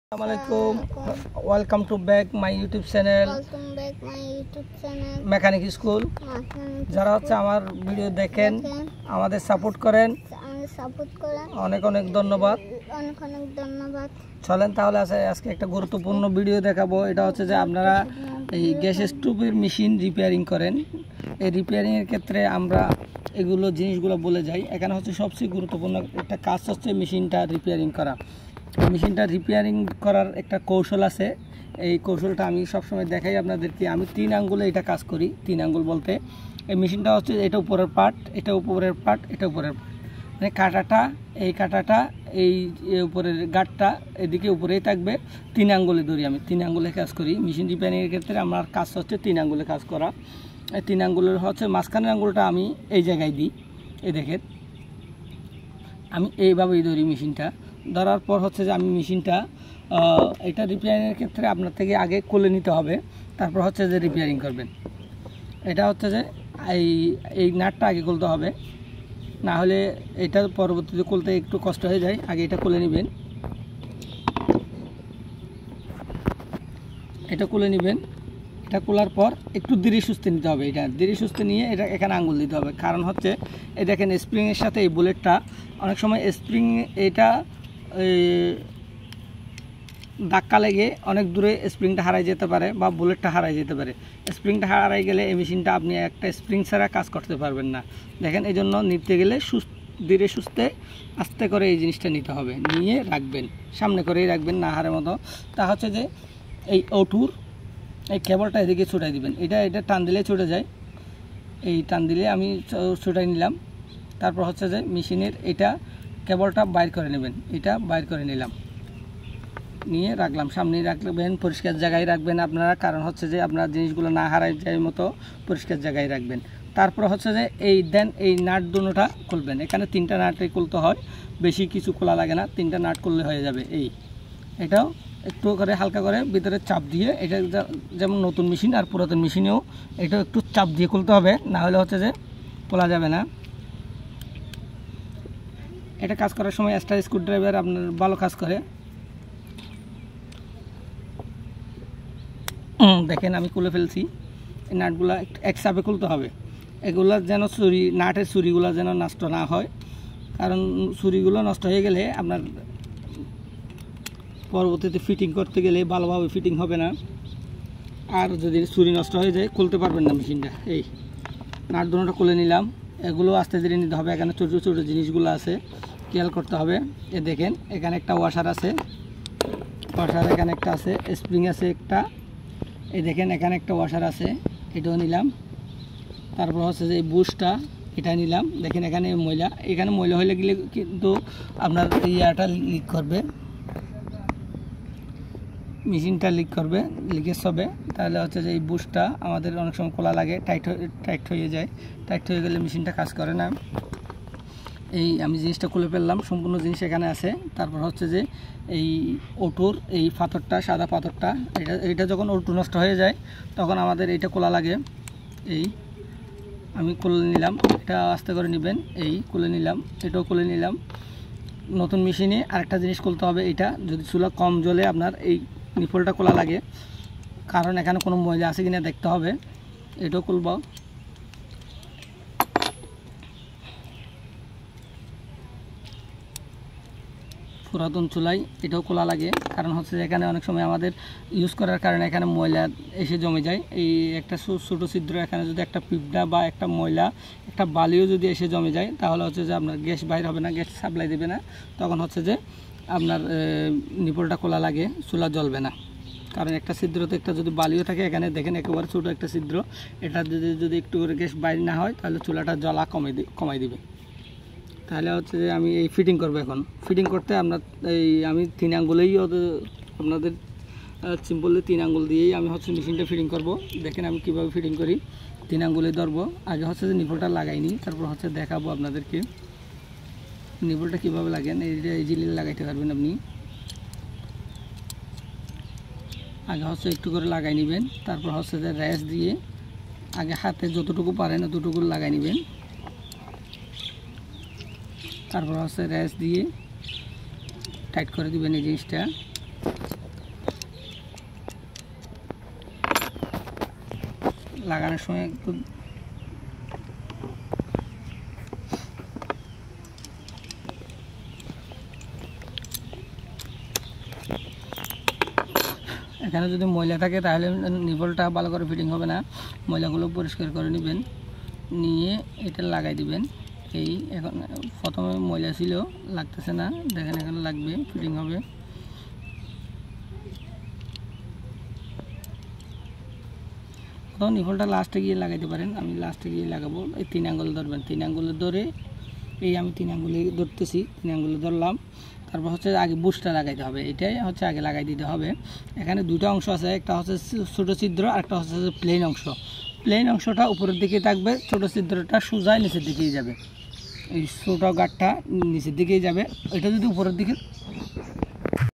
Assalamualaikum. Welcome to back my YouTube channel. Mechanic School. যারা হচ্ছে আমার ভিডিও দেখেন আমাদের সাপোর্ট করেন অনেক অনেক ধন্যবাদ। চলেন তাহলে আজকে একটা গুরুত্বপূর্ণ ভিডিও দেখাবো। এটা হচ্ছে যে আপনারা এই গ্যাস স্টোভের মেশিন রিপেয়ারিং করেন। এই রিপেয়ারিং এর ক্ষেত্রে আমরা এগুলো জিনিসগুলো বলে যাই। এখানে হচ্ছে সবচেয়ে গুরুত্বপূর্ণ একটা কাজ হচ্ছে মেশিনটা রিপেয়ারিং করা। মেশিনটা রিপেয়ারিং করার একটা কৌশল আছে। এই কৌশলটা আমি সবসময় দেখাই আপনাদেরকে। আমি 3 আঙ্গুলে এটা কাজ করি। 3 আঙ্গুল বলতে এই মেশিনটা হচ্ছে এটা উপরের পার্ট, এটা উপরের পার্ট, এটা উপরের পার্ট, মানে কাঁটাটা এই কাঁটাটা এই উপরের গাঁটটা এদিকে উপরেই থাকবে। 3 আঙ্গুলে ধরি আমি 3 আঙ্গুলে কাজ করি। মেশিন রিপেয়ারিংয়ের ক্ষেত্রে আমার কাজ হচ্ছে 3 আঙ্গুলে কাজ করা। এই 3 আঙ্গুলের হচ্ছে মাঝখানের আঙ্গুলটা আমি এই জায়গায় দিই। এই দেখেন আমি এইভাবেই ধরি মেশিনটা। ধরার পর হচ্ছে যে আমি মেশিনটা এটা রিপেয়ারিংয়ের ক্ষেত্রে আপনার থেকে আগে খুলে নিতে হবে, তারপর হচ্ছে যে রিপেয়ারিং করবেন। এটা হচ্ছে যে এই নাটটা আগে খুলতে হবে, না হলে এটা পরবর্তীতে খুলতে একটু কষ্ট হয়ে যায়। আগে এটা খুলে নেবেন, এটা খুলে নেবেন। এটা খোলার পর একটু ধীরে সুস্থে নিতে হবে। এটা ধীরে সুস্থে নিয়ে এটা এখানে আঙুল দিতে হবে। কারণ হচ্ছে এই দেখেন স্প্রিংয়ের সাথে এই বুলেটটা অনেক সময় স্প্রিং এটা ধাক্কা লেগে অনেক দূরে স্প্রিংটা হারাই যেতে পারে বা বুলেটটা হারাই যেতে পারে। স্প্রিংটা হারাই গেলে এই মেশিনটা আপনি একটা স্প্রিং ছাড়া কাজ করতে পারবেন না। দেখেন এই জন্য নিতে গেলে ধীরে সুস্থে আস্তে করে এই জিনিসটা নিতে হবে। নিয়ে রাখবেন, সামনে করেই রাখবেন, না হারের মতো। তা হচ্ছে যে এই ওটুর এই কেবলটা এদিকে ছুটাই দিবেন। এটা টান দিলে ছুটে যায়। এই টান দিলে আমি ছুটাই নিলাম। তারপর হচ্ছে যে মেশিনের এটা কেবলটা বাইর করে নেবেন। এটা বাইর করে নিলাম, নিয়ে রাখলাম। সামনেই রাখবেন, পরিষ্কার জায়গায় রাখবেন আপনারা। কারণ হচ্ছে যে আপনার জিনিসগুলো না হারাই যায় মতো পরিষ্কার জায়গায় রাখবেন। তারপর হচ্ছে যে এই নাট দুটোটা খুলবেন। এখানে 3টা নাটই খুলতে হয়, বেশি কিছু খোলা লাগে না। 3টা নাট খুললে হয়ে যাবে। এটাও একটু করে হালকা করে ভিতরে চাপ দিয়ে, এটা যেমন নতুন মেশিন আর পুরাতন মেশিনেও এটাও একটু চাপ দিয়ে খুলতে হবে, না হলে হচ্ছে যে খোলা যাবে না। এটা কাজ করার সময় এক্সট্রা স্ক্রুড্রাইভার আপনার ভালো কাজ করে। দেখেন আমি খুলে ফেলছি। এই নাটগুলো এক চাপে খুলতে হবে। এগুলো যেন নাটের ছুরিগুলো যেন নষ্ট না হয়। কারণ ছুরিগুলো নষ্ট হয়ে গেলে আপনার পরবর্তীতে ফিটিং করতে গেলে ভালোভাবে ফিটিং হবে না। আর যদি ছুরি নষ্ট হয়ে যায় খুলতে পারবেন না মেশিনটা। এই নাট দুটোটা খুলে নিলাম। এগুলো আস্তে ধীরে নিতে হবে। এখানে ছোটো ছোটো জিনিসগুলো আছে, খেয়াল করতে হবে। এ দেখেন এখানে একটা ওয়াশার আছে, ওয়াশার এখানে একটা আছে, স্প্রিং আছে একটা। এই দেখেন এখানে একটা ওয়াশার আছে, এটাও নিলাম। তারপর হচ্ছে যে এই বুশটা এটা নিলাম। দেখেন এখানে ময়লা হলে গেলে কিন্তু আপনার ইয়াটা লিক করবে, মেশিনটা লিক করবে, লিকেজ হবে। তাহলে হচ্ছে যে এই বুশটা আমাদের অনেক সময় খোলা লাগে, টাইট হয়ে যায়। টাইট হয়ে গেলে মেশিনটা কাজ করে না। আমি জিনিসটা খুলে ফেললাম, সম্পূর্ণ জিনিস এখানে আছে। তারপর হচ্ছে যে এই ওটুর এই পাথরটা, সাদা পাথরটা, এটা যখন ওটু নষ্ট হয়ে যায় তখন আমাদের এইটা খোলা লাগে। আমি খুলে নিলাম। এটা আস্তে করে নেবেন। খুলে নিলাম, এটাও খুলে নিলাম। নতুন মেশিনে আরেকটা জিনিস খুলতে হবে। এটা যদি চুলা কম জ্বলে আপনার এই নিপলটা খোলা লাগে, কারণ এখানে কোনো ময়লা আছে কিনা দেখতে হবে। এটাও খুলব। পুরাতন চুলাই এটাও খোলা লাগে, কারণ হচ্ছে এখানে অনেক সময় আমাদের ইউজ করার কারণে এখানে ময়লা এসে জমে যায়। এই একটা ছোটো ছিদ্র, এখানে যদি একটা পিঁপড়া বা একটা ময়লা, একটা বালিও যদি এসে জমে যায় তাহলে হচ্ছে যে আপনার গ্যাস বাইর হবে না, গ্যাস সাপ্লাই দেবে না। তখন হচ্ছে যে আপনার নিপলটা খোলা লাগে, চুলা জ্বলবে না। কারণ একটা ছিদ্রতে একটা যদি বালিও থাকে, এখানে দেখেন একেবারে ছোটো একটা ছিদ্র, এটা যদি একটু করে গ্যাস বাইর না হয় তাহলে চুলাটা জ্বলা কমাই দিবে। তাহলে হচ্ছে যে আমি এই ফিটিং করবো। এখন ফিটিং করতে আমি 3 আঙ্গুলেই আপনাদের সিম্পলি 3 আঙ্গুল দিয়েই আমি হচ্ছে মেশিনটা ফিটিং করব। দেখেন আমি কীভাবে ফিটিং করি। 3 আঙ্গুলে ধরবো। আগে হচ্ছে যে নিপলটা লাগাইনি, তারপর হচ্ছে দেখাবো আপনাদেরকে নিপলটা কীভাবে লাগেন। এইটা ইজিলি লাগাইতে পারবেন আপনি। আগে হচ্ছে একটু করে লাগাই নেবেন। তারপর হচ্ছে যে রেস দিয়ে আগে হাতে যতটুকু পারেন ততটুকু লাগাই নেবেন। তারপর হচ্ছে রেস দিয়ে টাইট করে দিবেন এই জিনিসটা। লাগানোর সময় একটু এখানে যদি ময়লা থাকে তাহলে নিভলটা ভালো করে ফিটিং হবে না। ময়লাগুলো পরিষ্কার করে নেবেন, নিয়ে এটা লাগাই দিবেন। এই এখন প্রথমে ময়লা ছিল, লাগতেছে না, দেখেন এখানে লাগবে, ফিটিং হবে। তো নিভলটা লাস্টে গিয়ে লাগাইতে পারেন, আমি লাস্টে গিয়ে লাগাবো। এই 3 আঙ্গুল ধরবেন, 3 আঙ্গুলে ধরে এই আমি 3 আঙ্গুলে ধরতেছি, 3 আঙ্গুলে ধরলাম। তারপর হচ্ছে আগে বুশটা লাগাইতে হবে, এটাই হচ্ছে আগে লাগাই দিতে হবে। এখানে দুটো অংশ আছে, একটা হচ্ছে ছোটো ছিদ্র আর একটা হচ্ছে প্লেন অংশ। প্লেন অংশটা উপরের দিকে থাকবে, ছোটো ছিদ্রটা সোজা নিচের দিকেই যাবে। এই ছোটো গাঁটটা নিচের দিকেই যাবে, এটা যদি উপরের দিকে